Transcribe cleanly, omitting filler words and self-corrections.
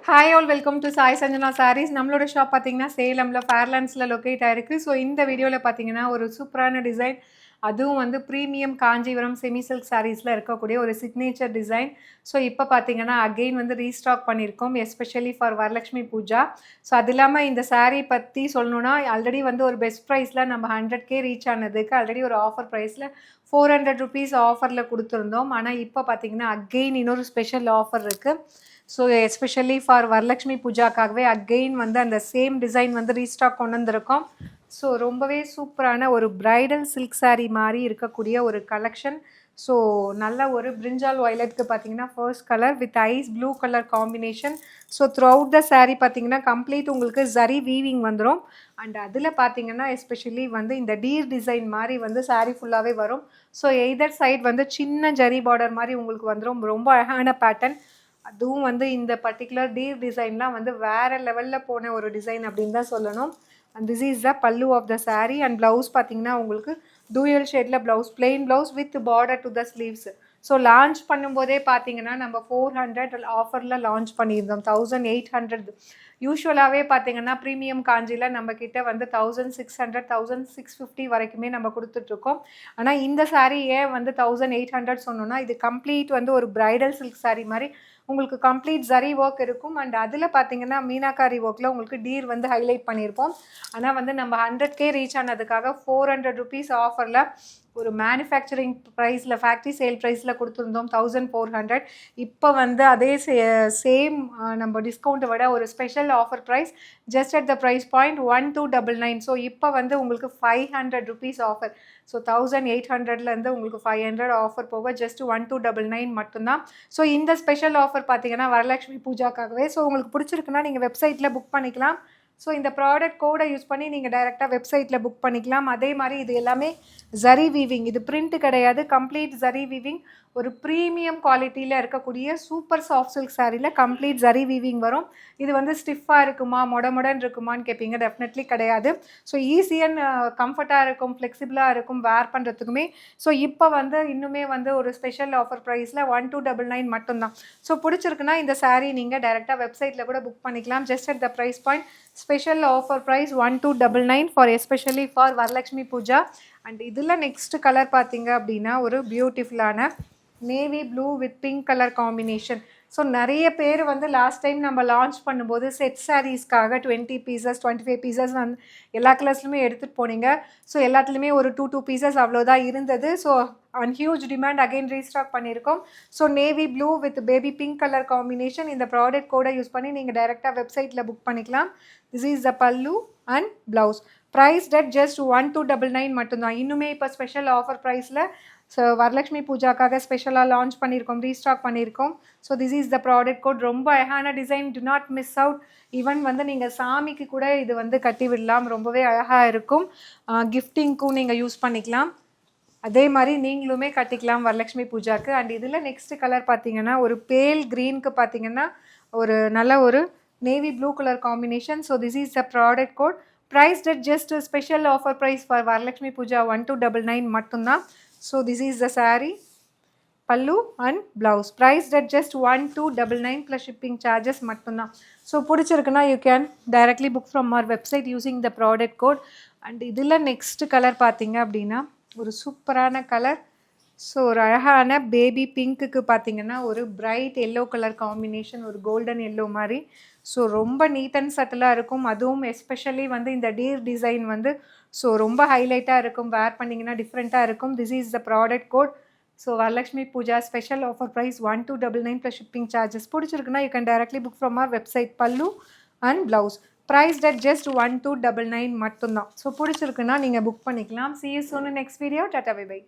Hi all welcome to Sai Sanjana sarees. நம்மளோட shop பார்த்தீங்கன்னா சேலமில் ஃபேர்லாண்ட்ஸில் locate ஆகிருக்கு. ஸோ இந்த வீடியோவில் பார்த்தீங்கன்னா ஒரு சூப்பரான டிசைன், அதுவும் வந்து ப்ரீமியம் காஞ்சிபுரம் செமி சில்க் சாரீஸில் இருக்கக்கூடிய ஒரு சிக்னேச்சர் டிசைன். ஸோ இப்போ பார்த்தீங்கன்னா அகெயின் வந்து ரீஸ்டாக் பண்ணியிருக்கோம், especially for Varalakshmi Pooja. So அது இல்லாமல் இந்த சாரீ பற்றி சொல்லணுன்னா, ஆல்ரெடி வந்து ஒரு பெஸ்ட் ப்ரைஸில் நம்ம 100K ரீச் ஆனதுக்கு ஆல்ரெடி ஒரு ஆஃபர் ப்ரைஸில் 400 ருபீஸ் ஆஃபரில் கொடுத்துருந்தோம். ஆனால் இப்போ பார்த்தீங்கன்னா அகெயின் இன்னொரு ஸ்பெஷல் ஆஃபர் இருக்குது. ஸோ எஸ்பெஷலி ஃபார் வரலட்சுமி பூஜாக்காகவே அகெயின் வந்து அந்த சேம் டிசைன் வந்து ரீஸ்டாக் கொண்டு வந்திருக்கோம். ஸோ ரொம்பவே சூப்பரான ஒரு பிரைடல் சில்க் சாரீ மாதிரி இருக்கக்கூடிய ஒரு கலெக்ஷன். ஸோ நல்ல ஒரு பிரிஞ்சால் வயலட்க்கு பார்த்தீங்கன்னா first colour with ice blue colour combination. So throughout the saree பார்த்தீங்கன்னா கம்ப்ளீட் உங்களுக்கு ஜரி வீவிங் வந்துடும். அண்ட் அதில் பார்த்தீங்கன்னா எஸ்பெஷலி வந்து இந்த டீர் டிசைன் மாதிரி வந்து சாரீ ஃபுல்லாகவே வரும். ஸோ எய்தர் சைட் வந்து சின்ன ஜரி பார்டர் மாதிரி உங்களுக்கு வந்துடும். ரொம்ப அழகான பேட்டர்ன். அதுவும் வந்து இந்த பர்டிகுலர் டீர் டிசைன்லாம் வந்து வேறு லெவலில் போன ஒரு டிசைன் அப்படின்னு தான் சொல்லணும். And this is the pallu of the saree. And blouse பார்த்தீங்கன்னா உங்களுக்கு டூயல் ஷேடில் blouse, plain blouse with border to the sleeves. So launch பண்ணும்போதே பார்த்தீங்கன்னா நம்ம 400 ஆஃபரில் லான்ச் பண்ணியிருந்தோம். 1800 யூஸ்வலாகவே பார்த்தீங்கன்னா ப்ரீமியம் காஞ்சியில் நம்மக்கிட்ட வந்து 1600 1650 வரைக்குமே நம்ம கொடுத்துட்ருக்கோம். ஆனால் இந்த சாரீ ஏன் வந்து 1800 சொன்னோன்னா, இது கம்ப்ளீட் வந்து ஒரு பிரைடல் சில்க் சாரீ மாதிரி உங்களுக்கு கம்ப்ளீட் ஜரி ஒர்க் இருக்கும். அண்ட் அதில் பார்த்தீங்கன்னா மீனாக்காரி ஒர்க்கில் உங்களுக்கு டீர் வந்து ஹைலைட் பண்ணியிருப்போம். ஆனால் வந்து நம்ம 100K ரீச் ஆனதுக்காக 400 ருபீஸ் ஆஃபரில் ஒரு மேனுஃபேக்சரிங் ப்ரைஸில் ஃபேக்ட்ரி சேல் ப்ரைஸில் கொடுத்துருந்தோம் 1400. இப்போ வந்து அதே சேம் நம்ம டிஸ்கவுண்ட்டை விட ஒரு special offer price just at the price point 1299. So இப்போ வந்து உங்களுக்கு 500 ருபீஸ் ஆஃபர். ஸோ 1800லேருந்து உங்களுக்கு 500 ஆஃபர் போக ஜஸ்ட் 1299 மட்டும்தான். ஸோ இந்த ஸ்பெஷல் ஆஃபர் பார்த்தீங்கன்னா வரலட்சுமி பூஜாக்காகவே. ஸோ உங்களுக்கு பிடிச்சிருக்குன்னா நீங்கள் வெப்சைட்டில் புக் பண்ணிக்கலாம். ஸோ இந்த ப்ராடக்ட் கோடை யூஸ் பண்ணி நீங்கள் டைரெக்டாக வெப்சைட்டில் புக் பண்ணிக்கலாம். அதே மாதிரி இது எல்லாமே ஜரி வீவிங், இது பிரிண்ட் கிடையாது, கம்ப்ளீட் ஜரி வீவிங். ஒரு ப்ரீமியம் குவாலிட்டியில் இருக்கக்கூடிய சூப்பர் சாஃப்ட் சில்க் சாரியில் கம்ப்ளீட் ஜரி வீவிங் வரும். இது வந்து ஸ்டிஃபாக இருக்குமா, மொடமொடன் இருக்குமான்னு கேட்பீங்க. டெஃபினெட்லி கிடையாது. ஸோ ஈஸியாக கம்ஃபர்ட்டாக இருக்கும், ஃப்ளெக்சிபிளாக இருக்கும் வேர் பண்ணுறதுக்குமே. ஸோ இப்போ வந்து இன்னுமே வந்து ஒரு ஸ்பெஷல் ஆஃபர் ப்ரைஸில் 1299 மட்டும்தான். ஸோ பிடிச்சிருக்குன்னா இந்த சாரீ நீங்கள் டைரெக்டாக வெப்சைட்டில் கூட புக் பண்ணிக்கலாம். Just at the price point special offer price 1299 for especially for Varalakshmi Pooja. And இதில் நெக்ஸ்ட் கலர் பார்த்தீங்க அப்படின்னா ஒரு பியூட்டிஃபுல்லான navy blue with pink colour combination. So நிறைய பேர் வந்து லாஸ்ட் டைம் நம்ம லான்ச் பண்ணும்போது செட் சாரீஸ்க்காக 20 பீசஸ் 25 பீசஸ் வந்து எல்லா கலர்ஸ்லையுமே எடுத்துகிட்டு போனீங்க. ஸோ எல்லாத்துலேயுமே ஒரு 2 பீசஸ் அவ்வளோதான் இருந்தது. So and huge demand again restock பண்ணியிருக்கோம். So navy blue with baby pink colour combination. இந்த ப்ராடக்ட் கோடை யூஸ் பண்ணி நீங்கள் டைரெக்டாக வெப்சைட்டில் புக் பண்ணிக்கலாம். This is the pallu and blouse. Price dead just 1299 மட்டும்தான். இன்னுமே இப்போ ஸ்பெஷல் ஆஃபர் ப்ரைஸில் ஸோ வரலட்சுமி பூஜாக்காக ஸ்பெஷலாக லான்ச் பண்ணியிருக்கோம், ரீஸ்டாக் பண்ணியிருக்கோம். So this is the product code. ரொம்ப அழகான design, do not miss out. Even வந்து நீங்கள் சாமிக்கு கூட இது வந்து கட்டி விடலாம், ரொம்பவே அழகாக இருக்கும். கிஃப்டிங்க்கும் நீங்கள் யூஸ் பண்ணிக்கலாம். அதே மாதிரி நீங்களுமே கட்டிக்கலாம் வரலட்சுமி பூஜாக்கு. அண்ட் இதில் நெக்ஸ்ட் கலர் பார்த்தீங்கன்னா ஒரு பேல் க்ரீனுக்கு பார்த்தீங்கன்னா ஒரு நல்ல ஒரு navy blue colour combination. So this is the product code. Price dead just special offer price for Varalakshmi Pooja 1299 மட்டும்தான். So this is the saree, pallu and blouse. Priced at just 1299 plus shipping charges மட்டும்தான். So பிடிச்சிருக்குன்னா you can directly book from our website using the product code. And இதில் next colour பார்த்தீங்க அப்படின்னா ஒரு சூப்பரான colour. So ஒரு அழகான baby பிங்க்குக்கு பார்த்தீங்கன்னா ஒரு பிரைட் எல்லோ கலர் காம்பினேஷன், ஒரு கோல்டன் எல்லோ மாதிரி. ஸோ ரொம்ப நீட் அண்ட் சட்டிலாக இருக்கும். அதுவும் எஸ்பெஷலி வந்து இந்த டீர் டிசைன் வந்து ஸோ ரொம்ப ஹைலைட்டாக இருக்கும், வேர் பண்ணிங்கன்னா டிஃப்ரெண்ட்டாக இருக்கும். This is the product code. So Varalakshmi Puja special offer price 1299 plus shipping charges. பிடிச்சிருக்குன்னா you can directly book from your website. Pallu and blouse price dead just 1299 மட்டும்தான். ஸோ பிடிச்சிருக்குன்னா நீங்கள் புக் பண்ணிக்கலாம். See you soon in next video. Tata bye bye.